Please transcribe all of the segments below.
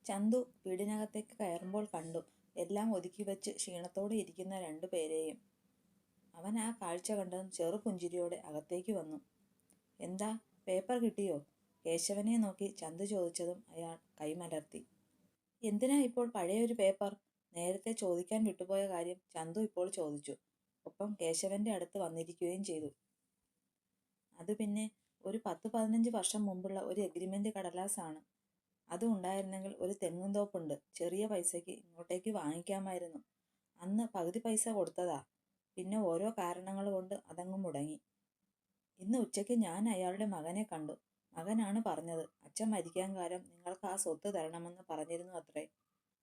ചന്തു വീടിനകത്തേക്ക് കയറുമ്പോൾ കണ്ടു എല്ലാം ഒതുക്കി വെച്ച് ക്ഷീണത്തോടെ ഇരിക്കുന്ന രണ്ടുപേരെയും. അവൻ ആ കാഴ്ച കണ്ടതും ചെറുപുഞ്ചിരിയോടെ അകത്തേക്ക് വന്നു. എന്താ, പേപ്പർ കിട്ടിയോ? കേശവനെ നോക്കി ചന്തു ചോദിച്ചതും അയാൾ കൈമലർത്തി. എന്തിനാ ഇപ്പോൾ പഴയൊരു പേപ്പർ? നേരത്തെ ചോദിക്കാൻ വിട്ടുപോയ കാര്യം ചന്തു ഇപ്പോൾ ചോദിച്ചു. ഒപ്പം കേശവന്റെ അടുത്ത് വന്നിരിക്കുകയും ചെയ്തു. അത് പിന്നെ ഒരു 10-15 വർഷം മുമ്പുള്ള ഒരു എഗ്രിമെന്റ് കടലാസാണ്. അത് ഉണ്ടായിരുന്നെങ്കിൽ ഒരു തെങ്ങുംതോപ്പുണ്ട്, ചെറിയ പൈസയ്ക്ക് ഇങ്ങോട്ടേക്ക് വാങ്ങിക്കാമായിരുന്നു. അന്ന് പകുതി പൈസ കൊടുത്തതാ. പിന്നെ ഓരോ കാരണങ്ങൾ കൊണ്ട് അതങ്ങ് മുടങ്ങി. ഇന്ന് ഉച്ചയ്ക്ക് ഞാൻ അയാളുടെ മകനെ കണ്ടു. മകനാണ് പറഞ്ഞത്, അച്ഛൻ മരിക്കാൻ കാലം നിങ്ങൾക്ക് ആ സ്വത്ത് തരണമെന്ന് പറഞ്ഞിരുന്നു അത്രേ.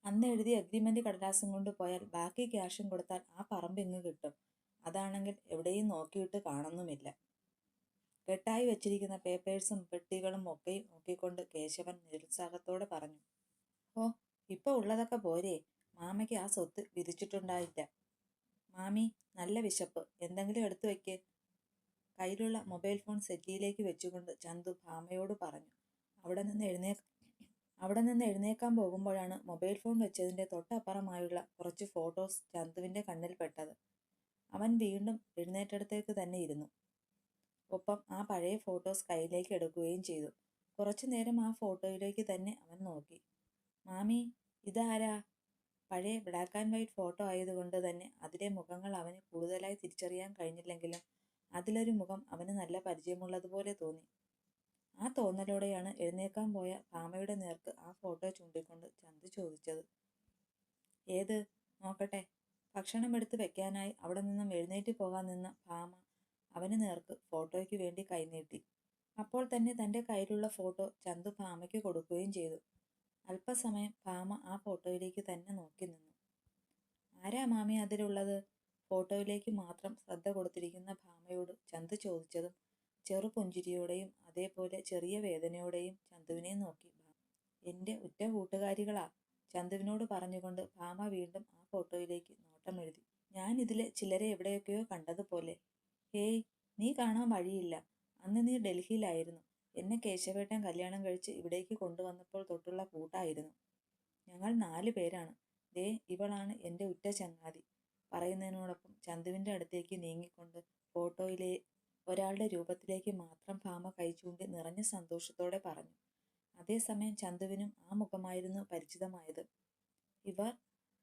അന്ന് എഴുതിയ എഗ്രിമെന്റ് കടലാസും കൊണ്ട് പോയാൽ ബാക്കി ക്യാഷും കൊടുത്താൽ ആ പറമ്പ് ഇങ്ങ് കിട്ടും. അതാണെങ്കിൽ എവിടെയും നോക്കിയിട്ട് കാണുന്നുമില്ല. കെട്ടായി വെച്ചിരിക്കുന്ന പേപ്പേഴ്സും പെട്ടികളും ഒക്കെയും നോക്കിക്കൊണ്ട് കേശവൻ നിരുത്സാഹത്തോടെ പറഞ്ഞു. ഓ, ഇപ്പൊ ഉള്ളതൊക്കെ പോരെ? മാമയ്ക്ക് ആ സ്വത്ത് വിധിച്ചിട്ടുണ്ടായില്ല. മാമി, നല്ല വിശപ്പ്, എന്തെങ്കിലും എടുത്തു വെക്ക്. കയ്യിലുള്ള മൊബൈൽ ഫോൺ സെറ്റിയിലേക്ക് വെച്ചുകൊണ്ട് ചന്തു ഭാമയോട് പറഞ്ഞു. അവിടെ നിന്ന് എഴുന്നേക്കാൻ പോകുമ്പോഴാണ് മൊബൈൽ ഫോൺ വെച്ചതിന്റെ തൊട്ടപ്പുറമായുള്ള കുറച്ച് ഫോട്ടോസ് ചന്തുവിന്റെ കണ്ണിൽ പെട്ടത്. അവൻ വീണ്ടും എഴുന്നേറ്റടുത്തേക്ക് തന്നെ ഇരുന്നു. ഒപ്പം ആ പഴയ ഫോട്ടോസ് കയ്യിലേക്ക് എടുക്കുകയും ചെയ്തു. കുറച്ചു നേരം ആ ഫോട്ടോയിലേക്ക് തന്നെ അവൻ നോക്കി. മാമി, ഇതാരാ? പഴയ ബ്ലാക്ക് ആൻഡ് വൈറ്റ് ഫോട്ടോ ആയതുകൊണ്ട് തന്നെ അതിലെ മുഖങ്ങൾ അവന് കൂടുതലായി തിരിച്ചറിയാൻ കഴിഞ്ഞില്ലെങ്കിലും അതിലൊരു മുഖം അവന് നല്ല പരിചയമുള്ളതുപോലെ തോന്നി. ആ തോന്നലോടെയാണ് എഴുന്നേക്കാൻ പോയ ഭാമയുടെ നേർക്ക് ആ ഫോട്ടോ ചൂണ്ടിക്കൊണ്ട് ചന്തു ചോദിച്ചത്. ഏത്? നോക്കട്ടെ. ഭക്ഷണം എടുത്ത് വെക്കാനായി അവിടെ നിന്നും എഴുന്നേറ്റ് പോകാൻ നിന്ന ഭാമ അവന് നേർക്ക് ഫോട്ടോയ്ക്ക് വേണ്ടി കൈനീട്ടി. അപ്പോൾ തന്നെ തന്റെ കയ്യിലുള്ള ഫോട്ടോ ചന്തു ഭാമയ്ക്ക് കൊടുക്കുകയും ചെയ്തു. അല്പസമയം ഭാമ ആ ഫോട്ടോയിലേക്ക് തന്നെ നോക്കി നിന്നു. ആരാ മാമി അതിലുള്ളത്? ഫോട്ടോയിലേക്ക് മാത്രം ശ്രദ്ധ കൊടുത്തിരിക്കുന്ന ഭാമയോട് ചന്തു ചോദിച്ചതും ചെറുപുഞ്ചിരിയോടെയും അതേപോലെ ചെറിയ വേദനയോടെയും ചന്തുവിനെ നോക്കി. എന്റെ ഉറ്റ കൂട്ടുകാരികളാ, ചന്തുവിനോട് പറഞ്ഞുകൊണ്ട് ഭാമ വീണ്ടും ആ ഫോട്ടോയിലേക്ക് നോട്ടമെഴുതി. ഞാൻ ഇതിലെ ചിലരെ എവിടെയൊക്കെയോ കണ്ടതുപോലെ. ഹേയ്, നീ കാണാൻ വഴിയില്ല. അന്ന് നീ ഡൽഹിയിലായിരുന്നു. എന്നെ കേശവേട്ടൻ കല്യാണം കഴിച്ച് ഇവിടേക്ക് കൊണ്ടുവന്നപ്പോൾ തൊട്ടുള്ള കൂട്ടായിരുന്നു. ഞങ്ങൾ 4 പേരാണ്. ദേ, ഇവളാണ് എൻ്റെ ഉറ്റ ചങ്ങാതി. പറയുന്നതിനോടൊപ്പം ചന്തുവിൻ്റെ അടുത്തേക്ക് നീങ്ങിക്കൊണ്ട് ഫോട്ടോയിലെ ഒരാളുടെ രൂപത്തിലേക്ക് മാത്രം ഭാമ കൈ ചൂണ്ടി നിറഞ്ഞ സന്തോഷത്തോടെ പറഞ്ഞു. അതേസമയം ചന്തുവിനും ആ മുഖമായിരുന്നു പരിചിതമായത്. ഇവർ?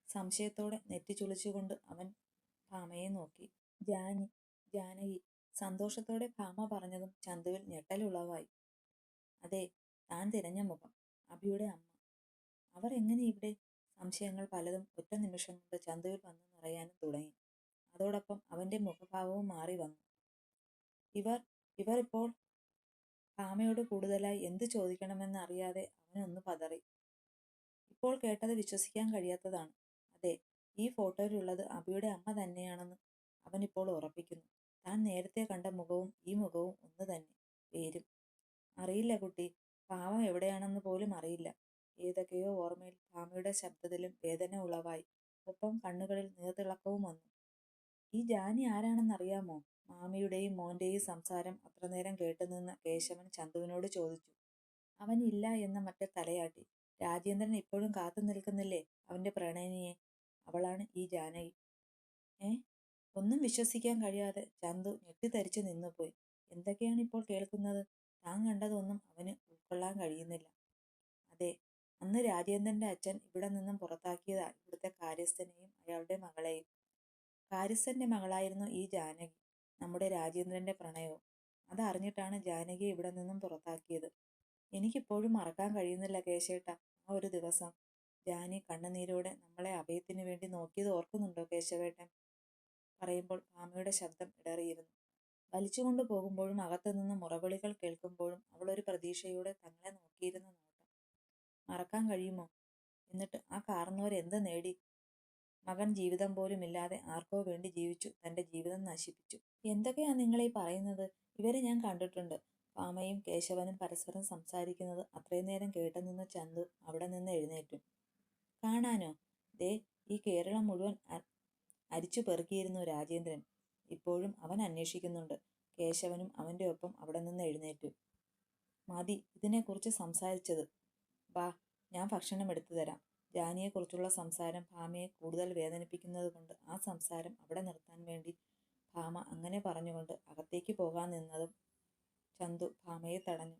സംശയത്തോടെ നെറ്റി ചുളിച്ചുകൊണ്ട് അവൻ ഭാമയെ നോക്കി. ജാനകി. സന്തോഷത്തോടെ ഭാമ പറഞ്ഞതും ചന്തുവിൽ ഞെട്ടലുളവായി. അതെ, താൻ തിരഞ്ഞ മുഖം. അഭിയുടെ അമ്മ. അവർ എങ്ങനെ ഇവിടെ? സംശയങ്ങൾ പലതും ഒറ്റ നിമിഷം കൊണ്ട് ചന്തുവിൽ വന്നു നിറയാനും തുടങ്ങി. അതോടൊപ്പം അവന്റെ മുഖഭാവവും മാറി വന്നു. ഇവർ ഇപ്പോൾ? ഭാമയോട് കൂടുതലായി എന്ത് ചോദിക്കണമെന്ന് അറിയാതെ അവനൊന്ന് പതറി. ഇപ്പോൾ കേട്ടത് വിശ്വസിക്കാൻ കഴിയാത്തതാണ്. അതെ, ഈ ഫോട്ടോയിലുള്ളത് അഭിയുടെ അമ്മ തന്നെയാണെന്ന് അവനിപ്പോൾ ഉറപ്പിക്കുന്നു. താൻ നേരത്തെ കണ്ട മുഖവും ഈ മുഖവും ഒന്ന് തന്നെ. പേരും അറിയില്ല കുട്ടി. പാവം എവിടെയാണെന്ന് പോലും അറിയില്ല. ഏതൊക്കെയോ ഓർമ്മയിൽ ഭാമയുടെ ശബ്ദത്തിലും വേദന ഉളവായി. ഒപ്പം കണ്ണുകളിൽ നീർത്തിളക്കവും വന്നു. ഈ ജാനി ആരാണെന്നറിയാമോ? മാമിയുടെയും മോന്റെയും സംസാരം അത്രനേരം കേട്ടുനിന്ന കേശവൻ ചന്തുവിനോട് ചോദിച്ചു. അവൻ ഇല്ല എന്ന മട്ടിൽ തലയാട്ടി. രാജേന്ദ്രൻ ഇപ്പോഴും കാത്തു നിൽക്കുന്നില്ലേ അവന്റെ പ്രണയിനിയെ? അവളാണ് ഈ ജാനകി. ഒന്നും വിശ്വസിക്കാൻ കഴിയാതെ ചന്തു ഞെട്ടിത്തരിച്ചു നിന്നുപോയി. എന്തൊക്കെയാണ് ഇപ്പോൾ കേൾക്കുന്നത്? താൻ കണ്ടതൊന്നും അവന് ഉൾക്കൊള്ളാൻ കഴിയുന്നില്ല. അതെ, അന്ന് രാജേന്ദ്രന്റെ അച്ഛൻ ഇവിടെ നിന്നും പുറത്താക്കിയതാ ഇവിടുത്തെ കാര്യസ്ഥനെയും അയാളുടെ മകളെയും. കാര്യസ്ഥന്റെ മകളായിരുന്നു ഈ ജാനകി. നമ്മുടെ രാജേന്ദ്രന്റെ പ്രണയവും. അതറിഞ്ഞിട്ടാണ് ജാനകിയെ ഇവിടെ നിന്നും പുറത്താക്കിയത്. എനിക്കിപ്പോഴും മറക്കാൻ കഴിയുന്നില്ല കേശേട്ട ആ ഒരു ദിവസം. ജാനി കണ്ണുനീരോടെ നമ്മളെ അഭയത്തിനു വേണ്ടി നോക്കിയത് ഓർക്കുന്നുണ്ടോ കേശവേട്ടൻ? പറയുമ്പോൾ ഭാമയുടെ ശബ്ദം ഇടറിയിരുന്നു. വലിച്ചുകൊണ്ടു പോകുമ്പോഴും അകത്തുനിന്ന് മുറവിളികൾ കേൾക്കുമ്പോഴും അവളൊരു പ്രതീക്ഷയോടെ തങ്ങളെ നോക്കിയിരുന്ന നോട്ടം മറക്കാൻ കഴിയുമോ? എന്നിട്ട് ആ കാർന്നോർ എന്ത് നേടി? മകൻ ജീവിതം പോലും ഇല്ലാതെ ആർക്കോ വേണ്ടി ജീവിച്ചു തന്റെ ജീവിതം നശിപ്പിച്ചു. എന്തൊക്കെയാ നിങ്ങളീ പറയുന്നത്? ഇവരെ ഞാൻ കണ്ടിട്ടുണ്ട്. ഭാമയും കേശവനും പരസ്പരം സംസാരിക്കുന്നത് അത്രയും നേരം കേട്ടുനിന്ന ചന്തു അവിടെ നിന്ന് എഴുന്നേറ്റു. കാണാനോ? ദേ, ഈ കേരളം മുഴുവൻ അരിച്ചു പെറുക്കിയിരുന്നു രാജേന്ദ്രൻ. ഇപ്പോഴും അവൻ അന്വേഷിക്കുന്നുണ്ട്. കേശവനും അവന്റെ ഒപ്പം അവിടെ നിന്ന് എഴുന്നേറ്റു. മതി ഇതിനെക്കുറിച്ച് സംസാരിച്ചത്. വാ, ഞാൻ ഭക്ഷണം എടുത്തു തരാം. ജാനിയെക്കുറിച്ചുള്ള സംസാരം ഭാമയെ കൂടുതൽ വേദനിപ്പിക്കുന്നത് കൊണ്ട് ആ സംസാരം അവിടെ നിർത്താൻ വേണ്ടി ഭാമ അങ്ങനെ പറഞ്ഞുകൊണ്ട് അകത്തേക്ക് പോകാൻ നിന്നതും ചന്തു ഭാമയെ തടഞ്ഞു.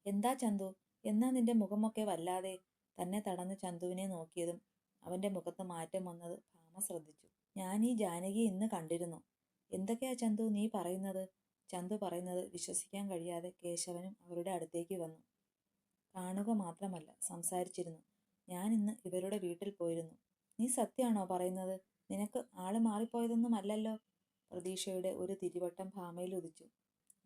എന്താ ചന്തു, എന്നാ നിന്റെ മുഖമൊക്കെ വല്ലാതെ? തന്നെ തടഞ്ഞ ചന്തുവിനെ നോക്കിയതും അവന്റെ മുഖത്ത് മാറ്റം വന്നത് ഭാമ ശ്രദ്ധിച്ചു. ഞാൻ ഈ ജാനകിയെ ഇന്ന് കണ്ടിരുന്നു. എന്തൊക്കെയാ ചന്തു നീ പറയുന്നത്? ചന്തു പറയുന്നത് വിശ്വസിക്കാൻ കഴിയാതെ കേശവനും അവരുടെ അടുത്തേക്ക് വന്നു. കാണുക മാത്രമല്ല, സംസാരിച്ചിരുന്നു. ഞാൻ ഇന്ന് ഇവരുടെ വീട്ടിൽ പോയിരുന്നു. നീ സത്യമാണോ പറയുന്നത്? നിനക്ക് ആള് മാറിപ്പോയതൊന്നുമല്ലല്ലോ? പ്രതീക്ഷയുടെ ഒരു തിരിവട്ടം ഭാമയിൽ ഉദിച്ചു.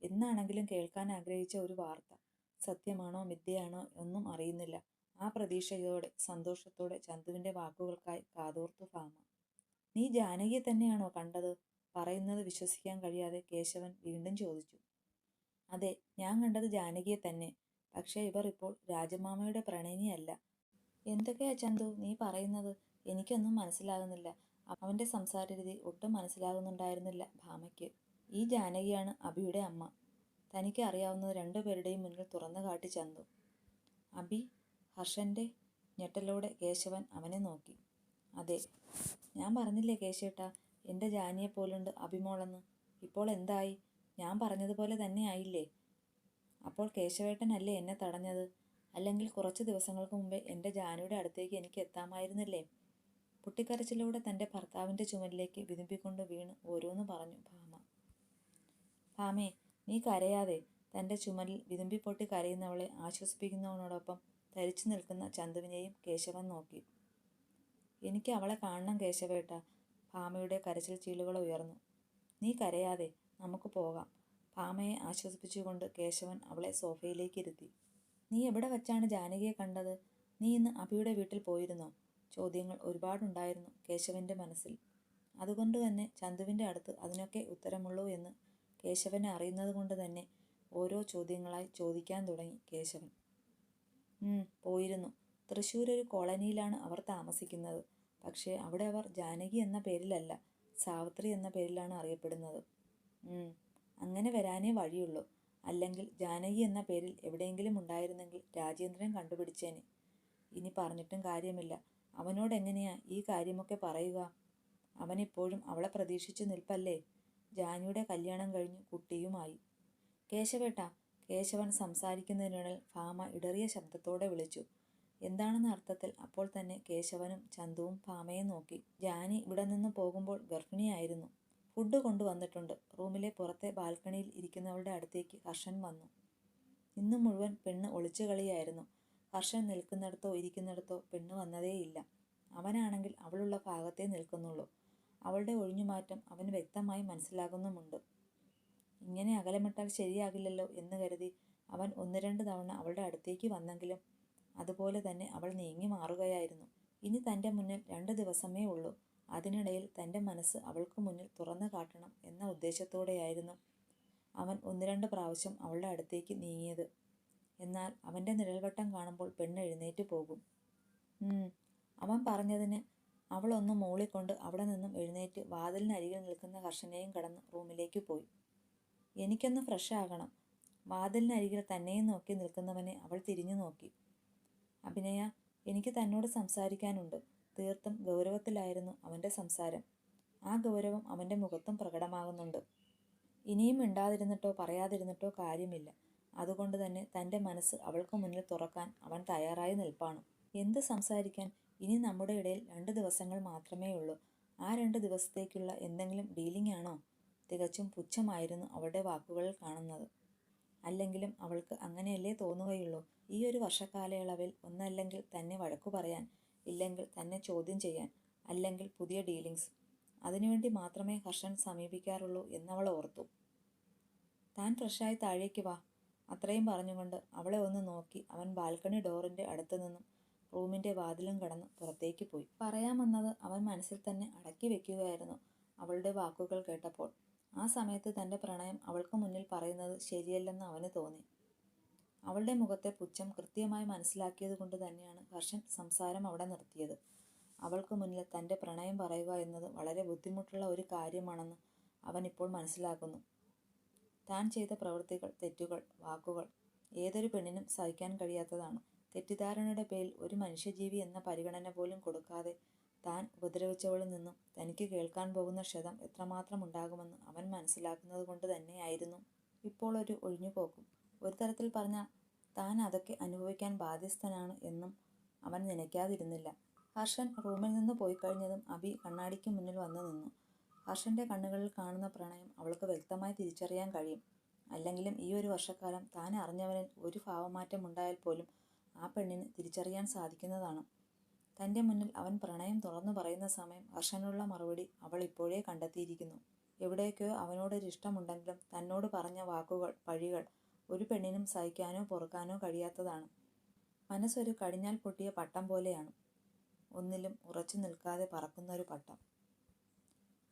എന്നാണെങ്കിലും കേൾക്കാൻ ആഗ്രഹിച്ച ഒരു വാർത്ത. സത്യമാണോ മിഥ്യയാണോ ഒന്നും അറിയുന്നില്ല. ആ പ്രതീക്ഷയോടെ സന്തോഷത്തോടെ ചന്തുവിന്റെ വാക്കുകൾക്കായി കാതോർത്തു ഭാമ. നീ ജാനകിയെ തന്നെയാണോ കണ്ടത്? പറയുന്നത് വിശ്വസിക്കാൻ കഴിയാതെ കേശവൻ വീണ്ടും ചോദിച്ചു. അതെ, ഞാൻ കണ്ടത് ജാനകിയെ തന്നെ. പക്ഷേ ഇവർ ഇപ്പോൾ രാജമാമയുടെ പ്രണയിനിയല്ല. എന്തൊക്കെയാ ചന്തു നീ പറയുന്നത്? എനിക്കൊന്നും മനസ്സിലാകുന്നില്ല. അവന്റെ സംസാര രീതി ഒട്ടും മനസ്സിലാകുന്നുണ്ടായിരുന്നില്ല ഭാമയ്ക്ക്. ഈ ജാനകിയാണ് അഭിയുടെ അമ്മ. തനിക്ക് അറിയാവുന്നത് രണ്ടുപേരുടെയും മുന്നിൽ തുറന്നു കാട്ടി ചന്തു. അഭി? ഹർഷന്റെ ഞെട്ടലോടെ കേശവൻ അവനെ നോക്കി. അതെ, ഞാൻ പറഞ്ഞില്ലേ കേശേട്ടാ, എൻ്റെ ജാനിയെപ്പോലുണ്ട് അഭിമോളെന്ന്. ഇപ്പോൾ എന്തായി? ഞാൻ പറഞ്ഞതുപോലെ തന്നെ ആയില്ലേ? അപ്പോൾ കേശവേട്ടനല്ലേ എന്നെ തടഞ്ഞത്? അല്ലെങ്കിൽ കുറച്ച് ദിവസങ്ങൾക്ക് മുമ്പേ എൻ്റെ ജാനിയുടെ അടുത്തേക്ക് എനിക്ക് എത്താമായിരുന്നില്ലേ? പൊട്ടിക്കരച്ചിലൂടെ തൻ്റെ ഭർത്താവിൻ്റെ ചുമലിലേക്ക് വിതുമ്പിക്കൊണ്ട് വീണ് ഓരോന്ന് പറഞ്ഞു ഭാമ. ഭാമേ, നീ കരയാതെ. തൻ്റെ ചുമലിൽ വിതുമ്പിപ്പൊട്ടി കരയുന്നവളെ ആശ്വസിപ്പിക്കുന്നവനോടൊപ്പം ധരിച്ചു നിൽക്കുന്ന ചന്തുവിനെയും കേശവൻ നോക്കി. എനിക്ക് അവളെ കാണണം കേശവേട്ട. ഭാമയുടെ കരച്ചിൽ ചീളുകൾ ഉയർന്നു. നീ കരയാതെ, നമുക്ക് പോകാം. ഭാമയെ ആശ്വസിപ്പിച്ചുകൊണ്ട് കേശവൻ അവളെ സോഫയിലേക്ക് ഇരുത്തി. നീ എവിടെ വച്ചാണ് ജാനകിയെ കണ്ടത്? നീ ഇന്ന് അഭിയുടെ വീട്ടിൽ പോയിരുന്നോ? ചോദ്യങ്ങൾ ഒരുപാടുണ്ടായിരുന്നു കേശവന്റെ മനസ്സിൽ. അതുകൊണ്ട് തന്നെ ചന്തുവിൻ്റെ അടുത്ത് അതിനൊക്കെ ഉത്തരമുള്ളൂ എന്ന് കേശവനെ അറിയുന്നത് കൊണ്ട് തന്നെ ഓരോ ചോദ്യങ്ങളായി ചോദിക്കാൻ തുടങ്ങി കേശവൻ. പോയിരുന്നു. തൃശ്ശൂർ ഒരു കോളനിയിലാണ് അവർ താമസിക്കുന്നത്. പക്ഷേ അവിടെ അവർ ജാനകി എന്ന പേരിലല്ല, സാവിത്രി എന്ന പേരിലാണ് അറിയപ്പെടുന്നത്. അങ്ങനെ വരാനേ വഴിയുള്ളൂ. അല്ലെങ്കിൽ ജാനകി എന്ന പേരിൽ എവിടെയെങ്കിലും ഉണ്ടായിരുന്നെങ്കിൽ രാജേന്ദ്രൻ കണ്ടുപിടിച്ചേനെ. ഇനി പറഞ്ഞിട്ടും കാര്യമില്ല. അവനോടെങ്ങനെയാ ഈ കാര്യമൊക്കെ പറയുക? അവനിപ്പോഴും അവളെ പ്രതീക്ഷിച്ചു നിൽപ്പല്ലേ? ജാനിയുടെ കല്യാണം കഴിഞ്ഞു കുട്ടിയുമായി. കേശവേട്ട! കേശവൻ സംസാരിക്കുന്നതിനിടയിൽ ഭാമ ഇടറിയ ശബ്ദത്തോടെ വിളിച്ചു. എന്താണെന്ന അർത്ഥത്തിൽ അപ്പോൾ തന്നെ കേശവനും ചന്തുവും ഭാമയെ നോക്കി. ജാനി ഇവിടെ നിന്ന് പോകുമ്പോൾ ഗർഭിണിയായിരുന്നു. ഫുഡ് കൊണ്ടുവന്നിട്ടുണ്ട്. റൂമിലെ പുറത്തെ ബാൽക്കണിയിൽ ഇരിക്കുന്നവളുടെ അടുത്തേക്ക് ഹർഷൻ വന്നു. ഇന്നു മുഴുവൻ പെണ്ണ് ഒളിച്ചുകളിയായിരുന്നു. ഹർഷൻ നിൽക്കുന്നിടത്തോ ഇരിക്കുന്നിടത്തോ പെണ്ണ് വന്നതേയില്ല. അവനാണെങ്കിൽ അവളുള്ള ഭാഗത്തേ നിൽക്കുന്നുള്ളൂ. അവളുടെ ഒഴിഞ്ഞുമാറ്റം അവന് വ്യക്തമായി മനസ്സിലാകുന്നുമുണ്ട്. ഇങ്ങനെ അകലമിട്ടാൽ ശരിയാകില്ലല്ലോ എന്ന് കരുതി അവൻ 1-2 തവണ അവളുടെ അടുത്തേക്ക് വന്നെങ്കിലും അതുപോലെ തന്നെ അവൾ നീങ്ങി മാറുകയായിരുന്നു. ഇനി തൻ്റെ മുന്നിൽ 2 ദിവസമേ ഉള്ളൂ. അതിനിടയിൽ തൻ്റെ മനസ്സ് അവൾക്ക് മുന്നിൽ തുറന്നു കാട്ടണം എന്ന ഉദ്ദേശത്തോടെയായിരുന്നു അവൻ 1-2 പ്രാവശ്യം അവളുടെ അടുത്തേക്ക് നീങ്ങിയത്. എന്നാൽ അവൻ്റെ നിഴൽവട്ടം കാണുമ്പോൾ പെണ്ണ് എഴുന്നേറ്റ് പോകും. അവൻ പറഞ്ഞതിന് അവൾ ഒന്ന് മൂളിക്കൊണ്ട് അവിടെ നിന്നും എഴുന്നേറ്റ് വാതിലിനരികിൽ നിൽക്കുന്ന ഹർഷനെയും കടന്ന് റൂമിലേക്ക് പോയി. എനിക്കൊന്ന് ഫ്രഷ് ആകണം. വാതിലിനരികിൽ തന്നെയും നോക്കി നിൽക്കുന്നവനെ അവൾ തിരിഞ്ഞു നോക്കി. അഭിനയ, എനിക്ക് തന്നോട് സംസാരിക്കാനുണ്ട്. തീർത്തും ഗൗരവത്തിലായിരുന്നു അവൻ്റെ സംസാരം. ആ ഗൗരവം അവൻ്റെ മുഖത്തും പ്രകടമാകുന്നുണ്ട്. ഇനിയും മിണ്ടാതിരുന്നിട്ടോ പറയാതിരുന്നിട്ടോ കാര്യമില്ല. അതുകൊണ്ട് തന്നെ തൻ്റെ മനസ്സ് അവൾക്ക് മുന്നിൽ തുറക്കാൻ അവൻ തയ്യാറായി നിൽപ്പാണ്. എന്ത് സംസാരിക്കാൻ? ഇനി നമ്മുടെ ഇടയിൽ 2 ദിവസങ്ങൾ മാത്രമേ ഉള്ളൂ. ആ 2 ദിവസത്തേക്കുള്ള എന്തെങ്കിലും ഡീലിംഗ് ആണോ? തികച്ചും പുച്ഛമായിരുന്നു അവളുടെ വാക്കുകളിൽ കാണുന്നത്. അല്ലെങ്കിലും അവൾക്ക് അങ്ങനെയല്ലേ തോന്നുകയുള്ളൂ. ഈ ഒരു വർഷക്കാലയളവിൽ ഒന്നല്ലെങ്കിൽ തന്നെ വഴക്കു പറയാൻ, ഇല്ലെങ്കിൽ തന്നെ ചോദ്യം ചെയ്യാൻ, അല്ലെങ്കിൽ പുതിയ ഡീലിങ്സ്. അതിനുവേണ്ടി മാത്രമേ ഹർഷൻ സമീപിക്കാറുള്ളൂ എന്നവൾ ഓർത്തു. താൻ ഫ്രഷായി താഴേക്ക് വാ. അത്രയും പറഞ്ഞുകൊണ്ട് അവളെ ഒന്ന് നോക്കി അവൻ ബാൽക്കണി ഡോറിൻ്റെ അടുത്തു നിന്നും റൂമിൻ്റെ വാതിലും കടന്ന് പുറത്തേക്ക് പോയി. പറയാമെന്നത് അവൻ മനസ്സിൽ തന്നെ അടക്കി വെക്കുകയായിരുന്നു അവളുടെ വാക്കുകൾ കേട്ടപ്പോൾ. ആ സമയത്ത് തൻ്റെ പ്രണയം അവൾക്ക് മുന്നിൽ പറയുന്നത് ശരിയല്ലെന്ന് അവന് തോന്നി. അവളുടെ മുഖത്തെ പുച്ഛം കൃത്യമായി മനസ്സിലാക്കിയത് കൊണ്ട് തന്നെയാണ് ഹർഷൻ സംസാരം അവിടെ നിർത്തിയത്. അവൾക്ക് മുന്നിൽ തൻ്റെ പ്രണയം പറയുക എന്നത് വളരെ ബുദ്ധിമുട്ടുള്ള ഒരു കാര്യമാണെന്ന് അവൻ ഇപ്പോൾ മനസ്സിലാക്കുന്നു. താൻ ചെയ്ത പ്രവൃത്തികൾ, തെറ്റുകൾ, വാക്കുകൾ ഏതൊരു പെണ്ണിനും സഹിക്കാൻ കഴിയാത്തതാണ്. തെറ്റിദ്ധാരണയുടെ പേരിൽ ഒരു മനുഷ്യജീവി എന്ന പരിഗണന പോലും കൊടുക്കാതെ താൻ ഉപദ്രവിച്ചവളിൽ നിന്നും തനിക്ക് കേൾക്കാൻ പോകുന്ന ക്ഷതം എത്രമാത്രം ഉണ്ടാകുമെന്ന് അവൻ മനസ്സിലാക്കുന്നത് കൊണ്ട് തന്നെയായിരുന്നു ഇപ്പോൾ ഒരു ഒഴിഞ്ഞുപോക്കും. ഒരു തരത്തിൽ പറഞ്ഞാൽ താൻ അതൊക്കെ അനുഭവിക്കാൻ ബാധ്യസ്ഥനാണ് എന്നും അവൻ നനയ്ക്കാതിരുന്നില്ല. ഹർഷൻ റൂമിൽ നിന്ന് പോയി കഴിഞ്ഞതും അബി കണ്ണാടിക്ക് മുന്നിൽ വന്നു നിന്നു. ഹർഷന്റെ കണ്ണുകളിൽ കാണുന്ന പ്രണയം അവൾക്ക് വ്യക്തമായി തിരിച്ചറിയാൻ കഴിയും. അല്ലെങ്കിലും ഈ ഒരു വർഷക്കാലം താൻ അറിഞ്ഞവനിൽ ഒരു ഭാവമാറ്റം ഉണ്ടായാൽ പോലും ആ പെണ്ണിന് തിരിച്ചറിയാൻ സാധിക്കുന്നതാണ്. തൻ്റെ മുന്നിൽ അവൻ പ്രണയം തുറന്നു പറയുന്ന സമയം ഹർഷനുള്ള മറുപടി അവൾ ഇപ്പോഴേ കണ്ടെത്തിയിരിക്കുന്നു. എവിടേക്കോ അവനോടൊരു ഇഷ്ടമുണ്ടെങ്കിലും തന്നോട് പറഞ്ഞ വാക്കുകൾ, പഴികൾ ഒരു പെണ്ണിനും സഹിക്കാനോ പൊറുക്കാനോ കഴിയാത്തതാണ്. മനസ്സൊരു കടിഞ്ഞാൽ പൊട്ടിയ പട്ടം പോലെയാണ്, ഒന്നിലും ഉറച്ചു നിൽക്കാതെ പറക്കുന്നൊരു പട്ടം.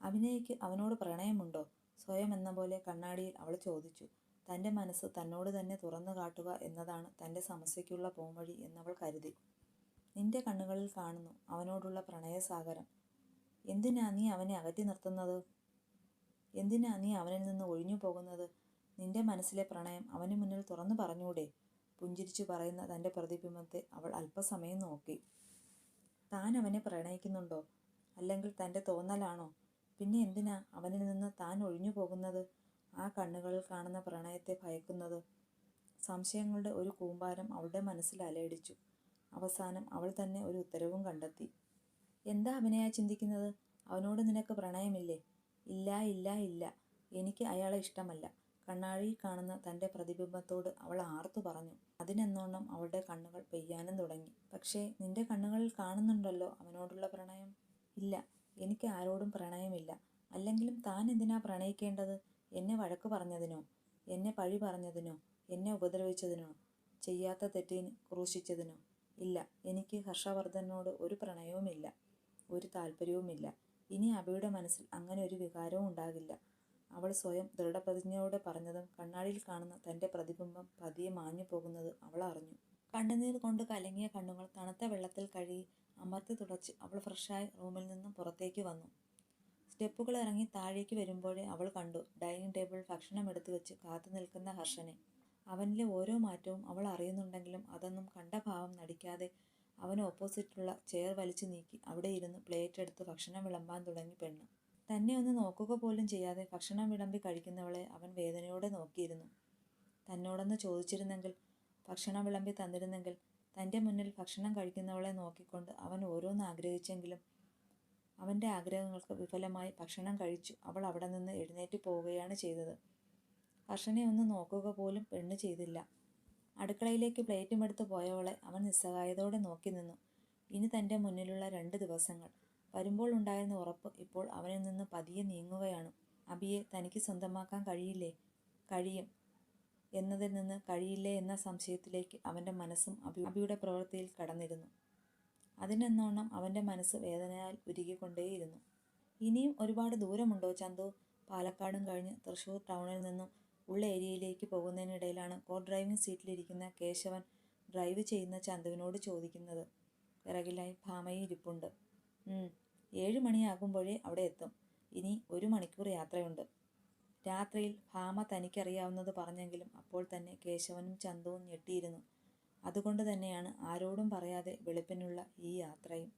അഭിനയ്ക്ക് അവനോട് പ്രണയമുണ്ടോ? സ്വയം എന്ന പോലെ കണ്ണാടിയിൽ അവൾ ചോദിച്ചു. തൻ്റെ മനസ്സ് തന്നോട് തന്നെ തുറന്നു കാട്ടുക എന്നതാണ് തൻ്റെ സമസ്യയ്ക്കുള്ള പോംവഴി എന്നവൾ കരുതി. നിന്റെ കണ്ണുകളിൽ കാണുന്നു അവനോടുള്ള പ്രണയസാഗരം. എന്തിനാ നീ അവനെ അകറ്റി നിർത്തുന്നത്? എന്തിനാ നീ അവനിൽ നിന്ന് ഒഴിഞ്ഞു പോകുന്നത്? നിന്റെ മനസ്സിലെ പ്രണയം അവന് മുന്നിൽ തുറന്നു പറഞ്ഞൂടെ? പുഞ്ചിരിച്ചു പറയുന്ന തൻ്റെ പ്രതിബിംബത്തെ അവൾ അല്പസമയം നോക്കി. താൻ അവനെ പ്രണയിക്കുന്നുണ്ടോ? അല്ലെങ്കിൽ തൻ്റെ തോന്നലാണോ? പിന്നെ എന്തിനാ അവനിൽ നിന്ന് താൻ ഒഴിഞ്ഞു പോകുന്നത്? ആ കണ്ണുകളിൽ കാണുന്ന പ്രണയത്തെ ഭയക്കുന്നത്? സംശയങ്ങളുടെ ഒരു കൂമ്പാരം അവളുടെ മനസ്സിൽ അലയടിച്ചു. അവസാനം അവൾ തന്നെ ഒരു ഉത്തരവും കണ്ടെത്തി. എന്താ അഭിനയ ചിന്തിക്കുന്നത്? അവനോട് നിനക്ക് പ്രണയമില്ലേ? ഇല്ല ഇല്ല ഇല്ല, എനിക്ക് അയാളെ ഇഷ്ടമല്ല. കണ്ണാടിയിൽ കാണുന്ന തൻ്റെ പ്രതിബിംബത്തോട് അവൾ ആർത്തു പറഞ്ഞു. അതിനെന്നോണം അവളുടെ കണ്ണുകൾ പെയ്യാനും തുടങ്ങി. പക്ഷേ നിന്റെ കണ്ണുകളിൽ കാണുന്നുണ്ടല്ലോ അവനോടുള്ള പ്രണയം. ഇല്ല, എനിക്ക് ആരോടും പ്രണയമില്ല. അല്ലെങ്കിലും താൻ എന്തിനാ പ്രണയിക്കേണ്ടത്? എന്നെ വഴക്ക് പറഞ്ഞതിനോ? എന്നെ പഴി പറഞ്ഞതിനോ? എന്നെ ഉപദ്രവിച്ചതിനോ? ചെയ്യാത്ത തെറ്റിന് ക്രൂശിച്ചതിനോ? ഇല്ല, എനിക്ക് ഹർഷവർദ്ധനോട് ഒരു പ്രണയവുമില്ല, ഒരു താല്പര്യവുമില്ല. ഇനി അബിയുടെ മനസ്സിൽ അങ്ങനെ ഒരു വികാരവും ഉണ്ടാകില്ല. അവൾ സ്വയം ദൃഢപ്രതിജ്ഞയോടെ പറഞ്ഞതും കണ്ണാടിയിൽ കാണുന്ന തൻ്റെ പ്രതിബിംബം പതിയെ മാഞ്ഞു പോകുന്നത് അവൾ അറിഞ്ഞു. കണ്ണുനീർ കൊണ്ട് കലങ്ങിയ കണ്ണുകൾ തണുത്ത വെള്ളത്തിൽ കഴുകി അമർത്തി തുടച്ച് അവൾ ഫ്രഷായി റൂമിൽ നിന്നും പുറത്തേക്ക് വന്നു. സ്റ്റെപ്പുകൾ ഇറങ്ങി താഴേക്ക് വരുമ്പോഴേ അവൾ കണ്ടു ഡൈനിങ് ടേബിളിൽ ഭക്ഷണം എടുത്തു വെച്ച് കാത്തു നിൽക്കുന്ന ഹർഷനെ. അവനിലെ ഓരോ മാറ്റവും അവൾ അറിയുന്നുണ്ടെങ്കിലും അതൊന്നും കണ്ട ഭാവം നടിക്കാതെ അവന് ഓപ്പോസിറ്റുള്ള ചെയർ വലിച്ചു നീക്കി അവിടെ ഇരുന്ന് പ്ലേറ്റ് എടുത്ത് ഭക്ഷണം വിളമ്പാൻ തുടങ്ങി പെണ്ണ്. തന്നെ ഒന്ന് നോക്കുക പോലും ചെയ്യാതെ ഭക്ഷണം വിളമ്പി കഴിക്കുന്നവളെ അവൻ വേദനയോടെ നോക്കിയിരുന്നു. തന്നോടൊന്ന് ചോദിച്ചിരുന്നെങ്കിൽ, ഭക്ഷണം വിളമ്പി തന്നിരുന്നെങ്കിൽ. തൻ്റെ മുന്നിൽ ഭക്ഷണം കഴിക്കുന്നവളെ നോക്കിക്കൊണ്ട് അവൻ ഓരോന്ന് ആഗ്രഹിച്ചെങ്കിലും അവൻ്റെ ആഗ്രഹങ്ങൾക്ക് വിഫലമായി ഭക്ഷണം കഴിച്ചു അവൾ അവിടെ നിന്ന് എഴുന്നേറ്റ് പോവുകയാണ് ചെയ്തത്. ഹർഷനെ ഒന്ന് നോക്കുക പോലും പെണ്ണ് ചെയ്തില്ല. അടുക്കളയിലേക്ക് പ്ലേറ്റുമെടുത്ത് പോയവളെ അവൻ നിസ്സഹായതയോടെ നോക്കി നിന്നു. ഇനി തൻ്റെ മുന്നിലുള്ള 2 ദിവസങ്ങൾ. വരുമ്പോൾ ഉണ്ടായിരുന്ന ഉറപ്പ് ഇപ്പോൾ അവനിൽ നിന്ന് പതിയെ നീങ്ങുകയാണ്. അബിയെ തനിക്ക് സ്വന്തമാക്കാൻ കഴിയില്ലേ? കഴിയും എന്നതിൽ നിന്ന് കഴിയില്ലേ എന്ന സംശയത്തിലേക്ക് അവൻ്റെ മനസ്സും അബിയുടെ പ്രവൃത്തിയിൽ കടന്നിരുന്നു. അതിനെന്നോണം അവൻ്റെ മനസ്സ് വേദനയാൽ ഉരുകിക്കൊണ്ടേയിരുന്നു. ഇനിയും ഒരുപാട് ദൂരമുണ്ടോ ചന്തു? പാലക്കാടും കഴിഞ്ഞ് തൃശ്ശൂർ ടൗണിൽ നിന്നും ഉള്ള ഏരിയയിലേക്ക് പോകുന്നതിനിടയിലാണ് കോ ഡ്രൈവിംഗ് സീറ്റിലിരിക്കുന്ന കേശവൻ ഡ്രൈവ് ചെയ്യുന്ന ചന്തുവിനോട് ചോദിക്കുന്നത്. പിറകിലായി ഭാമയും ഇരിപ്പുണ്ട്. 7 മണിയാകുമ്പോഴേ അവിടെ എത്തും. ഇനി 1 മണിക്കൂർ യാത്രയുണ്ട്. രാത്രിയിൽ ഭാമ തനിക്കറിയാവുന്നത് പറഞ്ഞെങ്കിലും അപ്പോൾ തന്നെ കേശവനും ചന്തുവും ഞെട്ടിയിരുന്നു. അതുകൊണ്ട് തന്നെയാണ് ആരോടും പറയാതെ വെളുപ്പിനുള്ള ഈ യാത്രയും.